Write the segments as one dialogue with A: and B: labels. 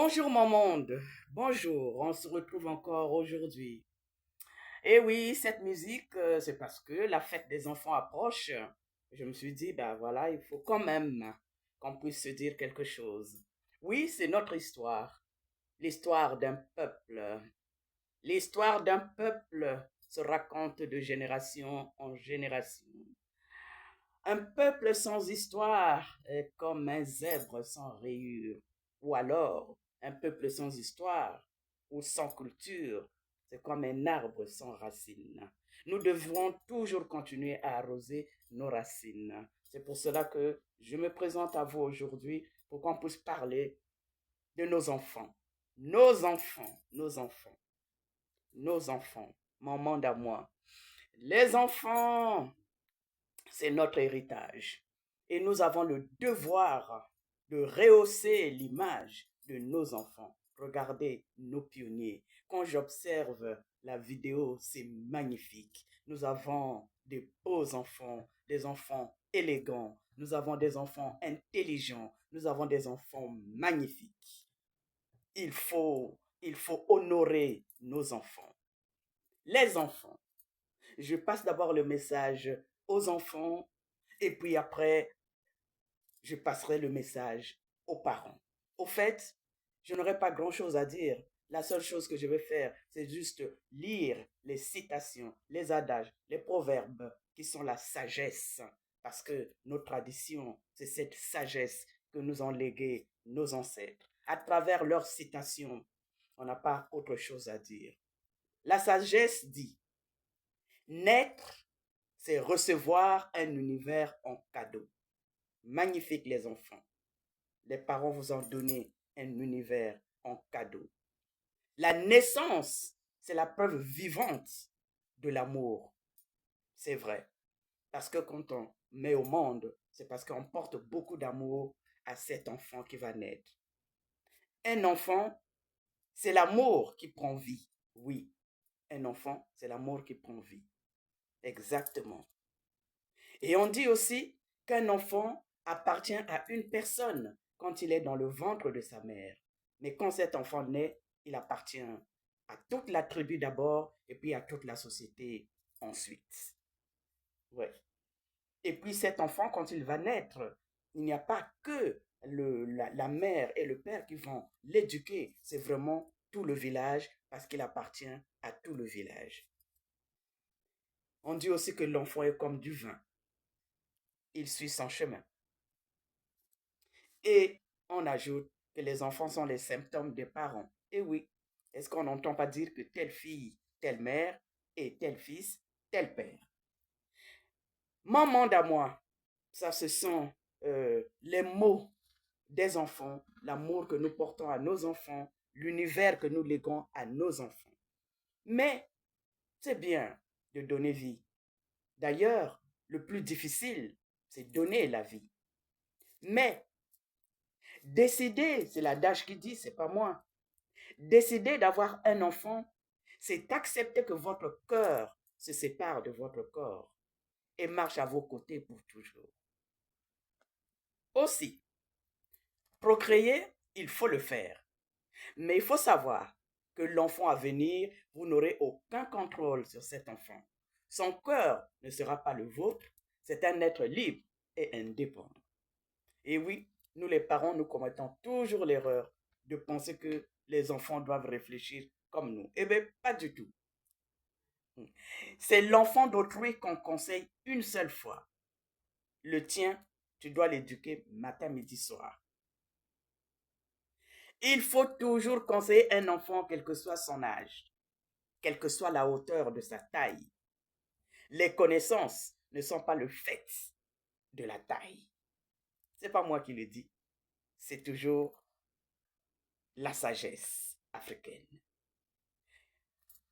A: Bonjour mon monde, bonjour, on se retrouve encore aujourd'hui. Et oui, cette musique, c'est parce que la fête des enfants approche. Je me suis dit, ben voilà, il faut quand même qu'on puisse se dire quelque chose. Oui, c'est notre histoire, l'histoire d'un peuple. L'histoire d'un peuple se raconte de génération en génération. Un peuple sans histoire est comme un zèbre sans rayures, ou alors un peuple sans histoire ou sans culture, c'est comme un arbre sans racines. Nous devrons toujours continuer à arroser nos racines. C'est pour cela que je me présente à vous aujourd'hui pour qu'on puisse parler de nos enfants. Nos enfants, nos enfants, nos enfants, mon monde à moi. Les enfants, c'est notre héritage. Et nous avons le devoir de rehausser l'image de nos enfants. Regardez nos pionniers. Quand j'observe la vidéo, c'est magnifique. Nous avons des beaux enfants, des enfants élégants. Nous avons des enfants intelligents. Nous avons des enfants magnifiques. Il faut honorer nos enfants. Les enfants. Je passe d'abord le message aux enfants et puis après, je passerai le message aux parents. Au fait, je n'aurai pas grand-chose à dire. La seule chose que je vais faire, c'est juste lire les citations, les adages, les proverbes qui sont la sagesse. Parce que nos traditions, c'est cette sagesse que nous ont léguée nos ancêtres. À travers leurs citations, on n'a pas autre chose à dire. La sagesse dit, naître, c'est recevoir un univers en cadeau. Magnifique les enfants. Les parents vous ont donné un univers en cadeau. La naissance, c'est la preuve vivante de l'amour. C'est vrai. Parce que quand on met au monde, c'est parce qu'on porte beaucoup d'amour à cet enfant qui va naître. Un enfant, c'est l'amour qui prend vie. Oui, un enfant, c'est l'amour qui prend vie. Exactement. Et on dit aussi qu'un enfant appartient à une personne quand il est dans le ventre de sa mère. Mais quand cet enfant naît, il appartient à toute la tribu d'abord et puis à toute la société ensuite. Ouais. Et puis cet enfant, quand il va naître, il n'y a pas que la mère et le père qui vont l'éduquer. C'est vraiment tout le village parce qu'il appartient à tout le village. On dit aussi que l'enfant est comme du vin. Il suit son chemin. Et on ajoute que les enfants sont les symptômes des parents. Et oui, est-ce qu'on n'entend pas dire que telle fille, telle mère, et tel fils, tel père? Mon monde à moi, ça ce sont les mots des enfants, l'amour que nous portons à nos enfants, l'univers que nous léguons à nos enfants. Mais c'est bien de donner vie. D'ailleurs, le plus difficile, c'est donner la vie. Mais décider, c'est l'adage qui dit, c'est pas moi. Décider d'avoir un enfant, c'est accepter que votre cœur se sépare de votre corps et marche à vos côtés pour toujours. Aussi, procréer, il faut le faire. Mais il faut savoir que l'enfant à venir, vous n'aurez aucun contrôle sur cet enfant. Son cœur ne sera pas le vôtre. C'est un être libre et indépendant. Et oui, nous les parents, nous commettons toujours l'erreur de penser que les enfants doivent réfléchir comme nous. Eh bien, pas du tout. C'est l'enfant d'autrui qu'on conseille une seule fois. Le tien, tu dois l'éduquer matin, midi, soir. Il faut toujours conseiller un enfant, quel que soit son âge, quelle que soit la hauteur de sa taille. Les connaissances ne sont pas le fait de la taille. C'est pas moi qui le dis. C'est toujours la sagesse africaine.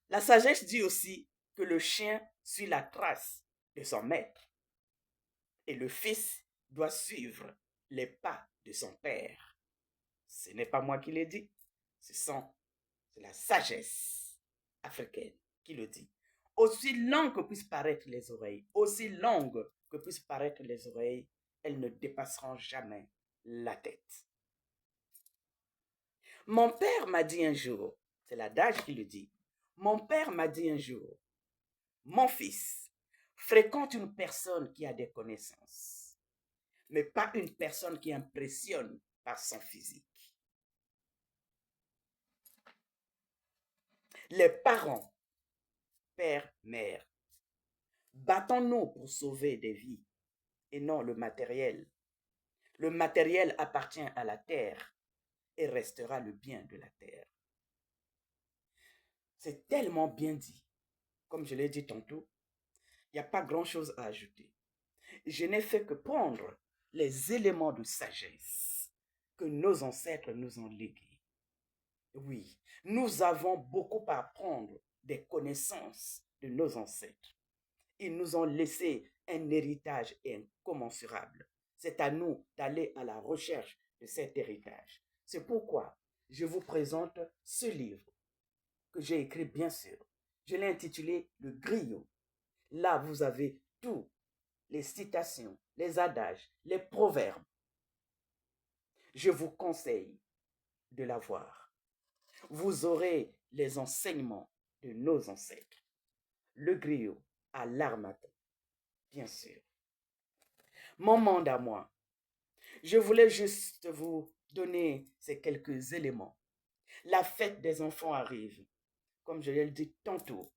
A: La sagesse dit aussi que le chien suit la trace de son maître et le fils doit suivre les pas de son père. Ce n'est pas moi qui le dis, c'est la sagesse africaine qui le dit. Aussi longues que puissent paraître les oreilles, aussi longues que puissent paraître les oreilles, elles ne dépasseront jamais la tête. Mon père m'a dit un jour, c'est l'adage qui le dit, mon père m'a dit un jour, mon fils, fréquente une personne qui a des connaissances, mais pas une personne qui impressionne par son physique. Les parents, père, mère, battons-nous pour sauver des vies et non le matériel. Le matériel appartient à la terre et restera le bien de la terre. C'est tellement bien dit. Comme je l'ai dit tantôt, il n'y a pas grand-chose à ajouter. Je n'ai fait que prendre les éléments de sagesse que nos ancêtres nous ont légués. Oui, nous avons beaucoup à apprendre des connaissances de nos ancêtres. Ils nous ont laissé un héritage incommensurable. C'est à nous d'aller à la recherche de cet héritage. C'est pourquoi je vous présente ce livre que j'ai écrit, bien sûr. Je l'ai intitulé Le Griot. Là, vous avez tous les citations, les adages, les proverbes. Je vous conseille de l'avoir. Vous aurez les enseignements de nos ancêtres. Le Griot à l'Harmattan, bien sûr. Mon monde à moi. Je voulais juste vous donner ces quelques éléments. La fête des enfants arrive, comme je l'ai dit tantôt.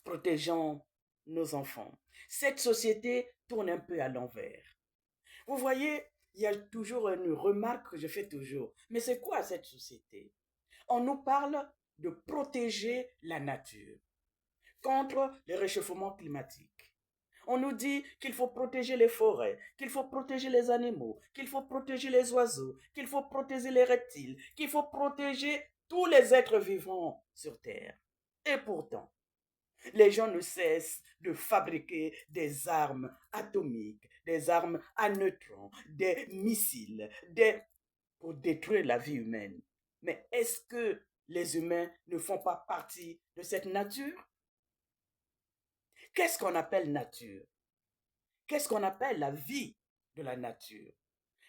A: Protégeons nos enfants. Cette société tourne un peu à l'envers. Vous voyez, il y a toujours une remarque que je fais toujours. Mais c'est quoi cette société? On nous parle de protéger la nature contre le réchauffement climatique. On nous dit qu'il faut protéger les forêts, qu'il faut protéger les animaux, qu'il faut protéger les oiseaux, qu'il faut protéger les reptiles, qu'il faut protéger tous les êtres vivants sur Terre. Et pourtant, les gens ne cessent de fabriquer des armes atomiques, des armes à neutrons, des missiles, pour détruire la vie humaine. Mais est-ce que les humains ne font pas partie de cette nature? Qu'est-ce qu'on appelle nature? Qu'est-ce qu'on appelle la vie de la nature?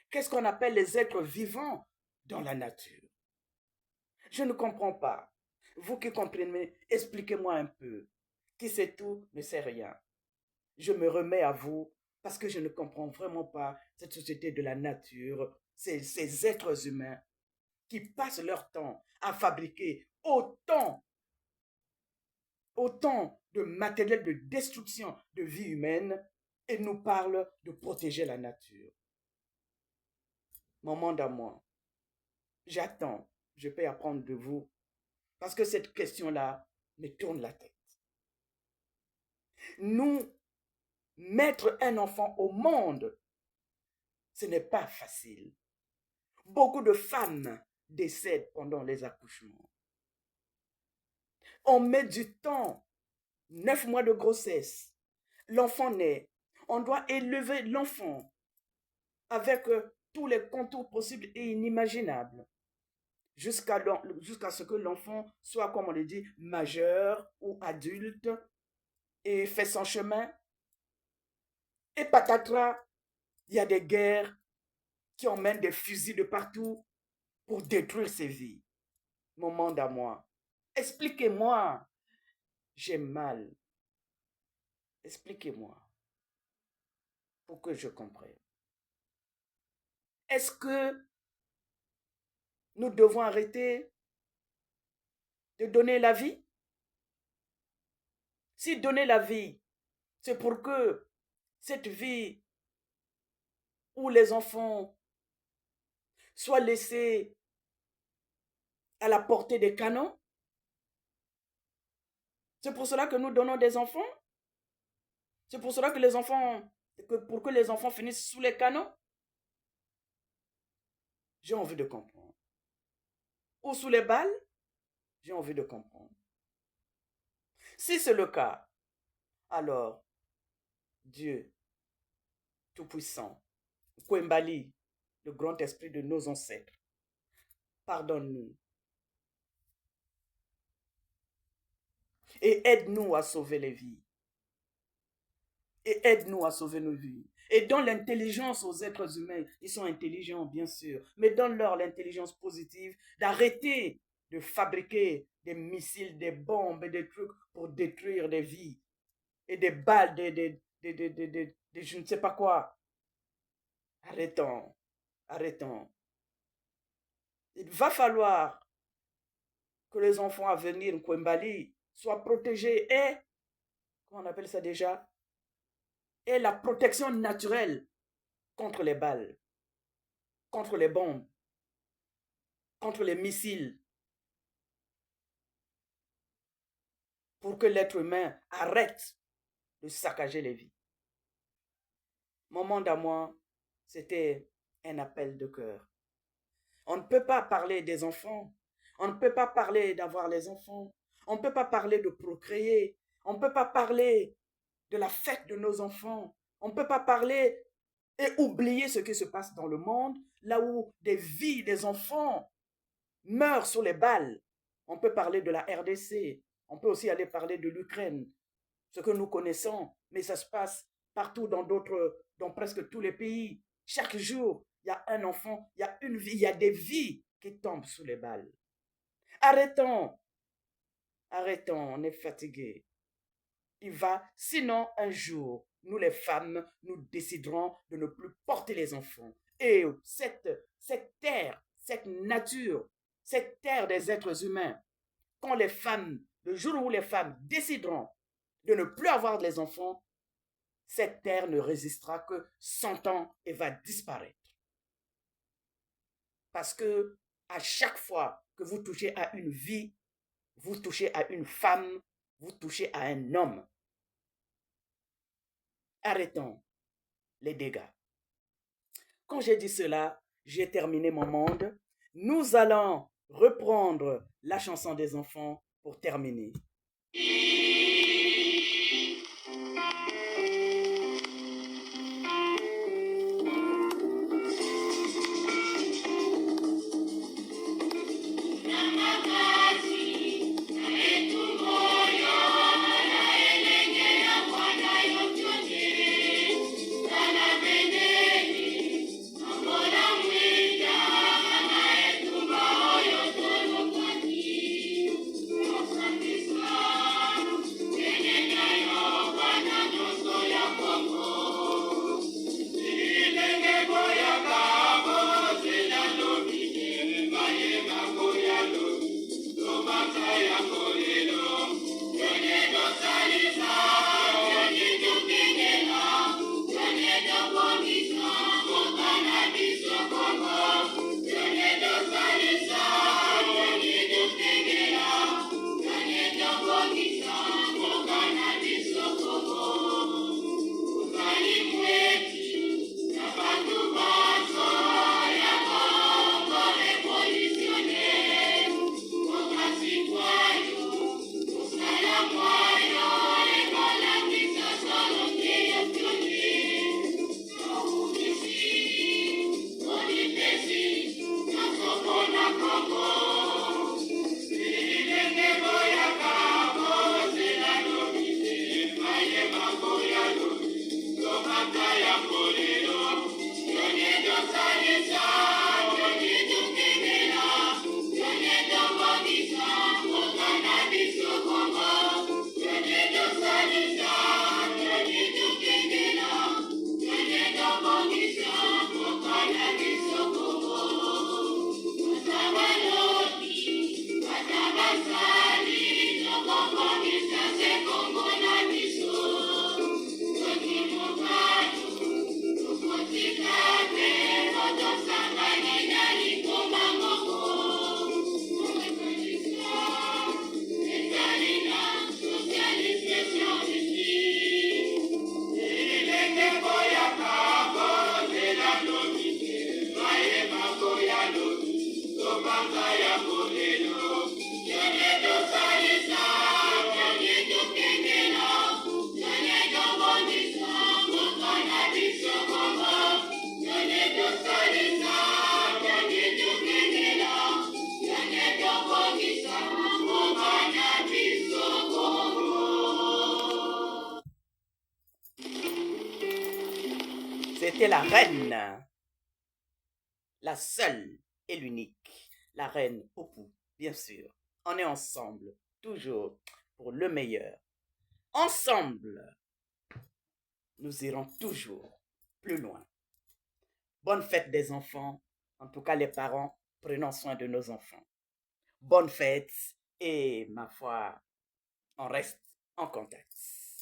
A: Qu'est-ce qu'on appelle les êtres vivants dans la nature? Je ne comprends pas. Vous qui comprenez, expliquez-moi un peu. Qui sait tout ne sait rien. Je me remets à vous parce que je ne comprends vraiment pas cette société de la nature, ces êtres humains qui passent leur temps à fabriquer autant de matériel de destruction de vie humaine et nous parlent de protéger la nature. Mon monde à moi, j'attends, je peux apprendre de vous parce que cette question-là me tourne la tête. Nous, mettre un enfant au monde, ce n'est pas facile. Beaucoup de femmes décèdent pendant les accouchements. On met du temps, 9 mois de grossesse. L'enfant naît. On doit élever l'enfant avec tous les contours possibles et inimaginables jusqu'à ce que l'enfant soit, comme on le dit, majeur ou adulte et fait son chemin. Et patatras, il y a des guerres qui emmènent des fusils de partout pour détruire ces vies. Mon monde à moi. Expliquez-moi. J'ai mal. Expliquez-moi pour que je comprenne. Est-ce que nous devons arrêter de donner la vie? Si donner la vie, c'est pour que cette vie où les enfants soient laissés à la portée des canons, c'est pour cela que nous donnons des enfants? C'est pour cela que pour que les enfants finissent sous les canons? J'ai envie de comprendre. Ou sous les balles? J'ai envie de comprendre. Si c'est le cas, alors Dieu Tout-Puissant, Kwembali, le grand esprit de nos ancêtres, pardonne-nous et aide-nous à sauver les vies. et aide-nous à sauver nos vies. Et donne l'intelligence aux êtres humains. Ils sont intelligents, bien sûr, mais donne-leur l'intelligence positive d'arrêter de fabriquer des missiles, des bombes et des trucs pour détruire des vies et des balles, je ne sais pas quoi. Arrêtons, arrêtons. Il va falloir que les enfants à venir, Kwembali, soient protégés et, comment on appelle ça déjà, et la protection naturelle contre les balles, contre les bombes, contre les missiles, pour que l'être humain arrête de saccager les vies. Mon monde à moi, c'était un appel de cœur. On ne peut pas parler des enfants, on ne peut pas parler d'avoir les enfants, on ne peut pas parler de procréer, on ne peut pas parler de la fête de nos enfants, on ne peut pas parler et oublier ce qui se passe dans le monde, là où des vies des enfants meurent sous les balles. On peut parler de la RDC, on peut aussi aller parler de l'Ukraine, ce que nous connaissons, mais ça se passe partout dans presque tous les pays. Chaque jour, il y a un enfant, il y a une vie, il y a des vies qui tombent sous les balles. Arrêtons, arrêtons, on est fatigué. Sinon un jour, nous les femmes, nous déciderons de ne plus porter les enfants. Et cette terre, cette nature, cette terre des êtres humains, quand les femmes, le jour où les femmes décideront de ne plus avoir les enfants, cette terre ne résistera que 100 ans et va disparaître. Parce que à chaque fois que vous touchez à une vie, vous touchez à une femme, vous touchez à un homme. Arrêtons les dégâts. Quand j'ai dit cela, j'ai terminé mon monde. Nous allons reprendre la chanson des enfants pour terminer. C'était la reine, la seule et l'unique, la reine Poupou, bien sûr. On est ensemble, toujours, pour le meilleur. Ensemble, nous irons toujours plus loin. Bonne fête des enfants. En tout cas, les parents, prenons soin de nos enfants. Bonne fête et, ma foi, on reste en contact.